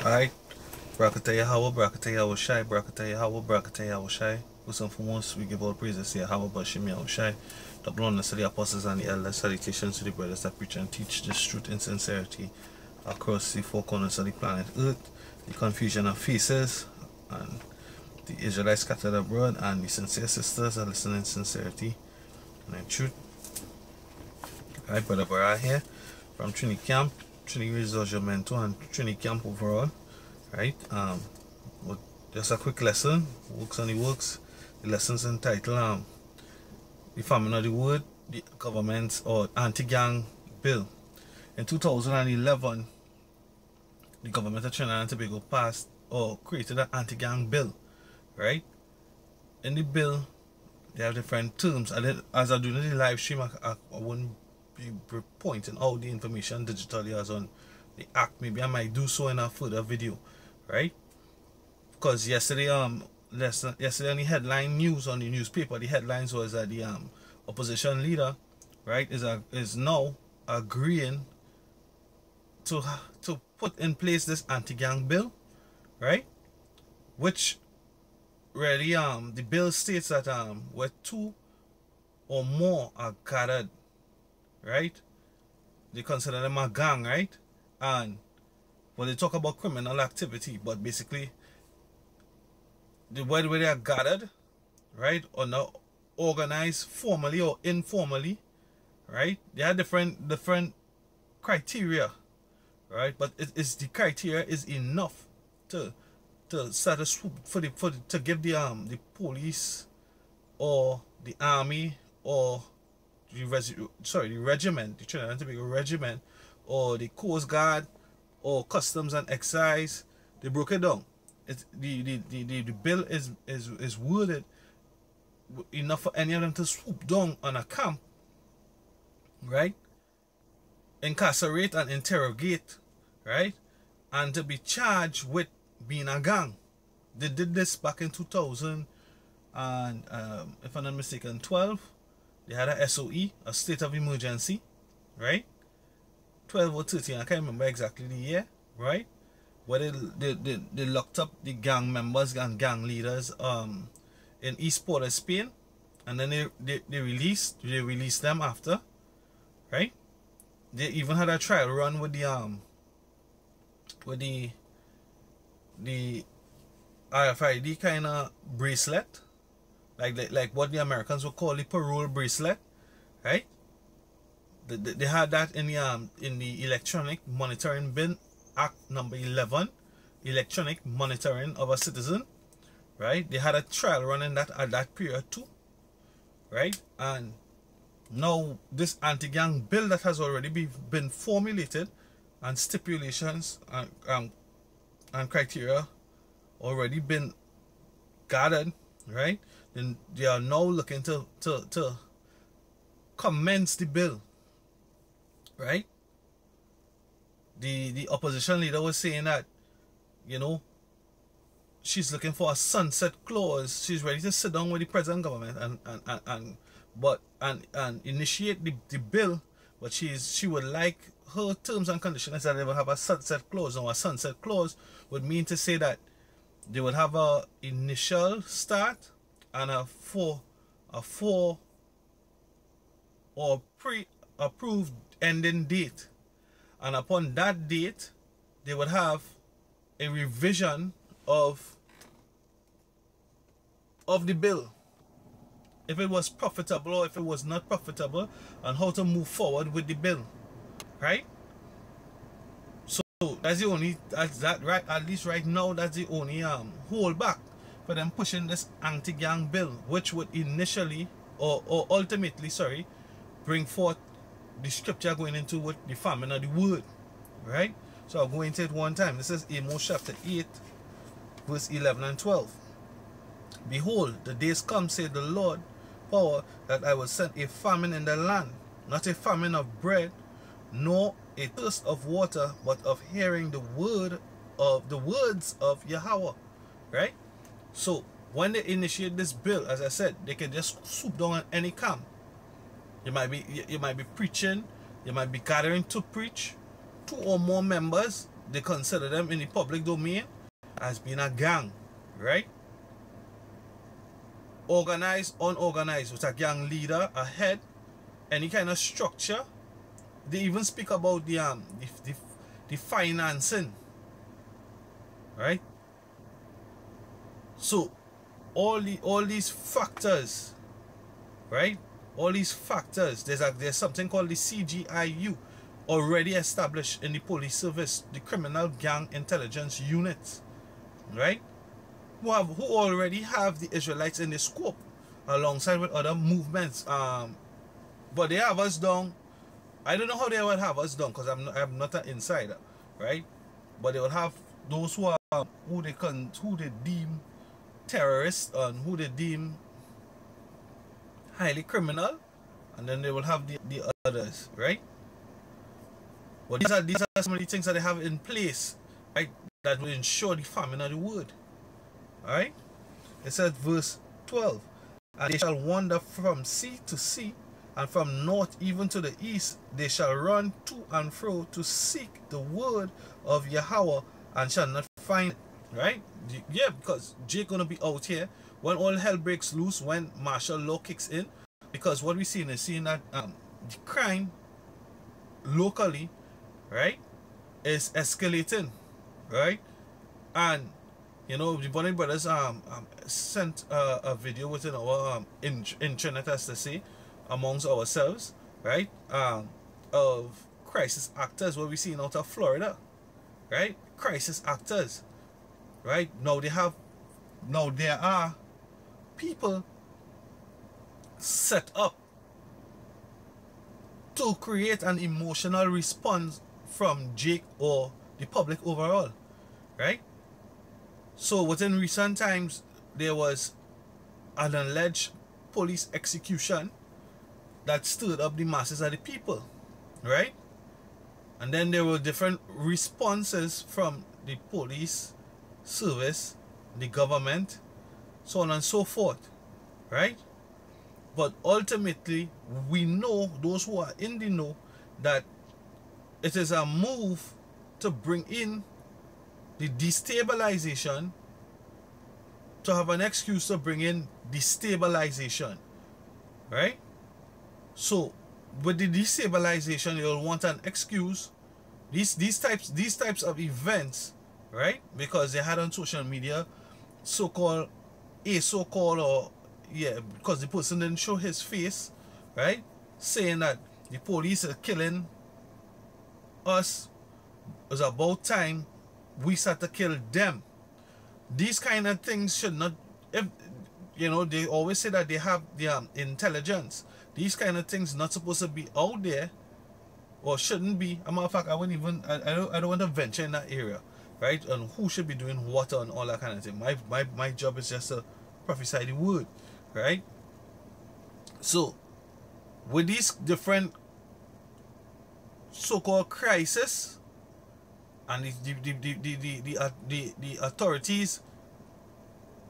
Alright, Barakatah Yahweh, Barakatah Yahweh Shai, Barakatah Yahweh, Barakatah Yahweh Shai. First and foremost, we give all praises to Yahweh, Bashim Yahweh Shai. The blondness of the apostles and the elders, salutations to the brothers that preach and teach this truth in sincerity across the four corners of the planet Earth, the confusion of faces, and the Israelites scattered abroad, and the sincere sisters are listening in sincerity and in truth. Alright, Brother Barah here from Trinity Camp, Trinity Resorgimento, and Trinity Camp overall. Right, just a quick lesson, works on the works. The lesson's entitled the famine of the word, the government's or anti-gang bill. In 2011, the government of Trinidad and Tobago passed or created an anti-gang bill. Right, in the bill, they have different terms. And as I do in the live stream, I wouldn't be pointing out the information digitally as on the act. Maybe I might do so in a further video. Right, because yesterday on the headline news on the newspaper, the headlines was that the opposition leader, right, is now agreeing to put in place this anti-gang bill, right, which really the bill states that where two or more are gathered, right, they consider them a gang, right, and well, they talk about criminal activity, but basically, the way they are gathered, right, or not organized formally or informally, right, they have different criteria, right, but the criteria is enough to start a swoop to give the police or the army or the regiment, the Trinidad and Tobago regiment, or the Coast Guard, or customs and excise. They broke it down. The bill is worded enough for any of them to swoop down on a camp, right, incarcerate and interrogate, right, and to be charged with being a gang. They did this back in 2000 and if I'm not mistaken 12. They had a SOE, a state of emergency, right, 12 or 13, I can't remember exactly the year, right, where they locked up the gang members and gang leaders in East Port of Spain, and then they released them after, right. They even had a trial run with the RFID kind of bracelet, like what the Americans would call the parole bracelet, right. They had that in the Electronic Monitoring Bill Act number 11, electronic monitoring of a citizen, right. They had a trial running that at that period too, right. And now this anti-gang bill that has already been formulated, and stipulations and criteria already been gathered, right. Then they are now looking to commence the bill. Right, the opposition leader was saying that, you know, she's looking for a sunset clause. She's ready to sit down with the present government and initiate the bill, but she would like her terms and conditions that they will have a sunset clause. Now, a sunset clause would mean to say that they would have a initial start and a pre-approved ending date, and upon that date they would have a revision of the bill, if it was profitable or if it was not profitable, and how to move forward with the bill, right. So that's the only, at least right now, that's the only hold back for them pushing this anti-gang bill, which would initially or ultimately, sorry, bring forth the scripture going into with the famine of the word, right. So I'll go into it one time. This is Amos chapter 8 verse 11 and 12. Behold, the days come, said the Lord power, that I will send a famine in the land, not a famine of bread, nor a thirst of water, but of hearing the words of Yahweh, right. So when they initiate this bill, as I said, they can just swoop down on any camp. You might be preaching, you might be gathering to preach, 2 or more members, they consider them in the public domain as being a gang, right? Organized, unorganized, with a gang leader, a head, any kind of structure. They even speak about the financing, right? So all these factors, right? All these factors. There's something called the CGIU, already established in the police service, the Criminal Gang Intelligence Unit, right? Who already have the Israelites in the scope, alongside with other movements. But they have us down. I don't know how they would have us down, because I'm not an insider, right? But they will have those who they deem terrorists and who they deem highly criminal, and then they will have the others, right? But these are some of the things that they have in place, right, that will ensure the famine of the word. Alright? It says verse 12, and they shall wander from sea to sea, and from north even to the east. They shall run to and fro to seek the word of Yahweh, and shall not find it. Right? Yeah, because Jake gonna be out here when all hell breaks loose, when martial law kicks in. Because what we're seeing is that the crime locally, right, is escalating, right? And you know, the Bonnie Brothers sent a video within our intranet, as to say, amongst ourselves, right, of crisis actors, what we seen out of Florida, right? Crisis actors, right? Now there are people set up to create an emotional response from Jake or the public overall, right? So within recent times, there was an alleged police execution that stirred up the masses of the people, right? And then there were different responses from the police service, the government, so on and so forth, right? But ultimately, we know, those who are in the know, that it is a move to bring in the destabilization, to have an excuse to bring in destabilization, right? So with the destabilization, you'll want an excuse. These types of events, right? Because they had on social media so-called or yeah, because the person didn't show his face, right, saying that the police are killing us, it's about time we start to kill them. These kind of things should not, if you know, they always say that they have the intelligence. These kind of things not supposed to be out there, or shouldn't be. As a matter of fact, I wouldn't even, I don't want to venture in that area, right? And who should be doing what and all that kind of thing. My job is just to prophesy the word, right? So with these different so-called crisis, and the authorities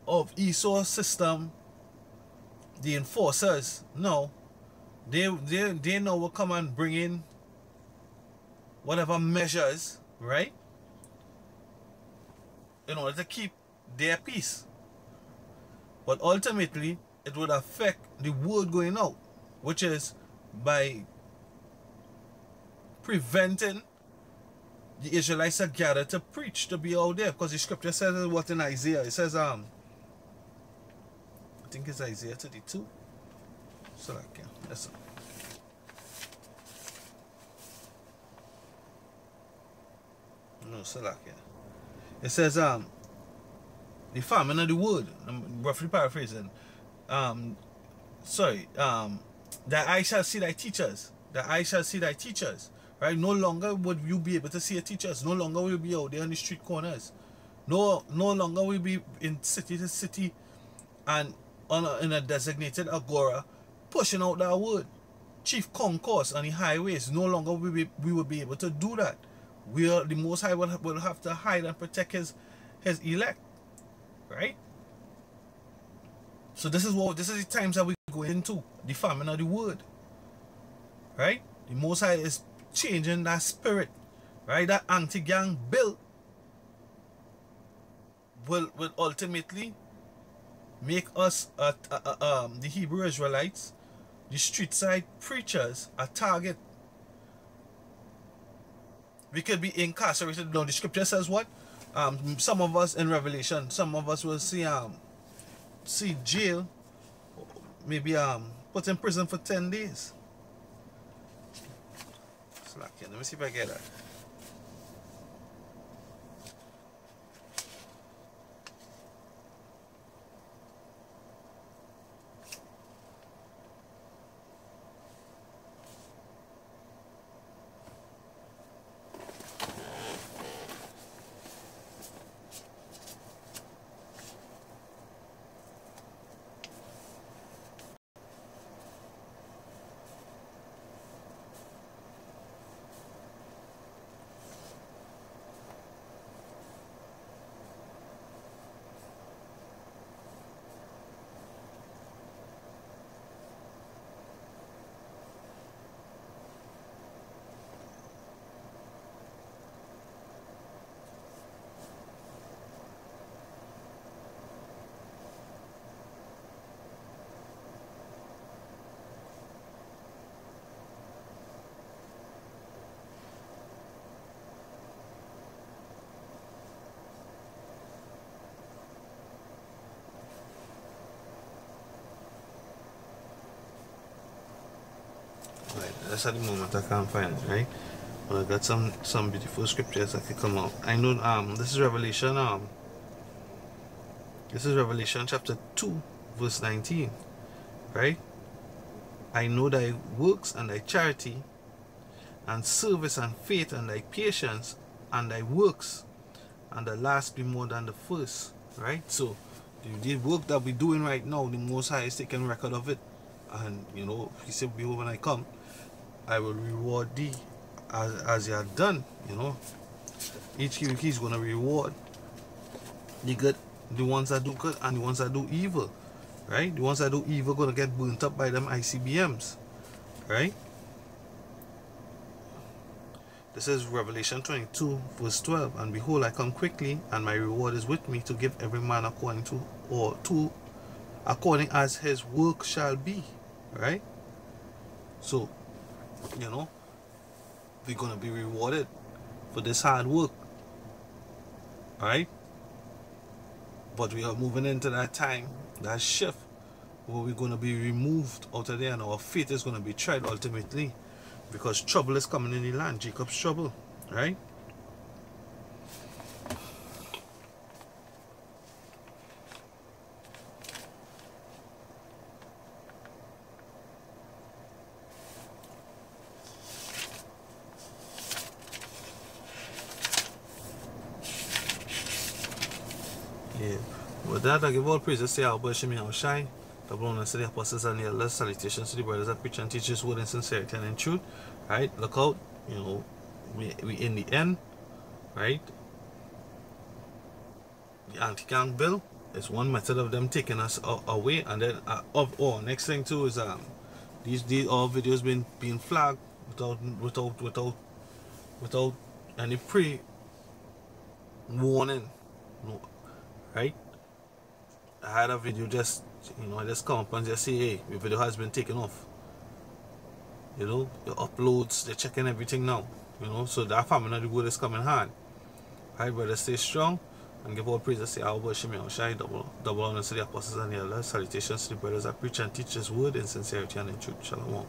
of ESO system, the enforcers, no, they now will come and bring in whatever measures, right, in order to keep their peace. But ultimately, it would affect the word going out, which is by preventing the Israelites are gathered to preach, to be out there. Because the scripture says what in Isaiah? It says, I think it's Isaiah 32. So like, yeah, that's it. No, so like, yeah. It says, the famine of the word, I'm roughly paraphrasing. That I shall see thy teachers. That I shall see thy teachers. Right? No longer would you be able to see your teachers. No longer will you be out there on the street corners. No longer will you be in city to city and in a designated agora pushing out that word. Chief concourse on the highways. No longer we will be able to do that. The Most High will have to hide and protect his elect. Right? So this is the times that we go into, the famine of the word. Right? The Most High is changing that spirit, right? That anti-gang bill will ultimately make us, the Hebrew Israelites, the street side preachers, a target. We could be incarcerated. Now the scripture says what? Some of us in Revelation, some of us will see jail, maybe put in prison for 10 days. Slack here. Let me see if I get that. Right, that's at the moment I can't find it, right? But I got some beautiful scriptures that could come out. I know this is Revelation chapter 2 verse 19, right? I know thy works and thy charity and service and faith and thy patience and thy works, and the last be more than the first, right? So the work that we're doing right now, the Most High is taking record of it, and you know, he said, behold, when I come, I will reward thee as you have done. You know, each week he's going to reward the good, the ones that do good and the ones that do evil, right? The ones that do evil going to get burnt up by them ICBMs, right? This is Revelation 22 verse 12, and behold, I come quickly, and my reward is with me to give every man according as his work shall be, right? So, you know, we're going to be rewarded for this hard work, right? But we are moving into that time, that shift, where we're going to be removed out of there, and our faith is going to be tried ultimately, because trouble is coming in the land. Jacob's trouble, right? Yeah. With that, I give all praises to Yahweh Shemi Shai. Double honor to the apostles and the elders. Salutations to the brothers that preach and teach His word in sincerity and in truth. Right? Look out. You know, we in the end. Right? The anti-gang bill is one method of them taking us away. And then, next thing too is these all videos being flagged without any pre-warning. No. Right? I had a video just, you know, I just come up and just say, hey, your video has been taken off. You know, your uploads, they're checking everything now. You know, so that famine of the word is coming hard. Alright, brother, stay strong and give all praises to Yahweh Shemi Shai. Double honor to the apostles and the elders. Salutations to the brothers that preach and teach His word in sincerity and in truth. Shalom.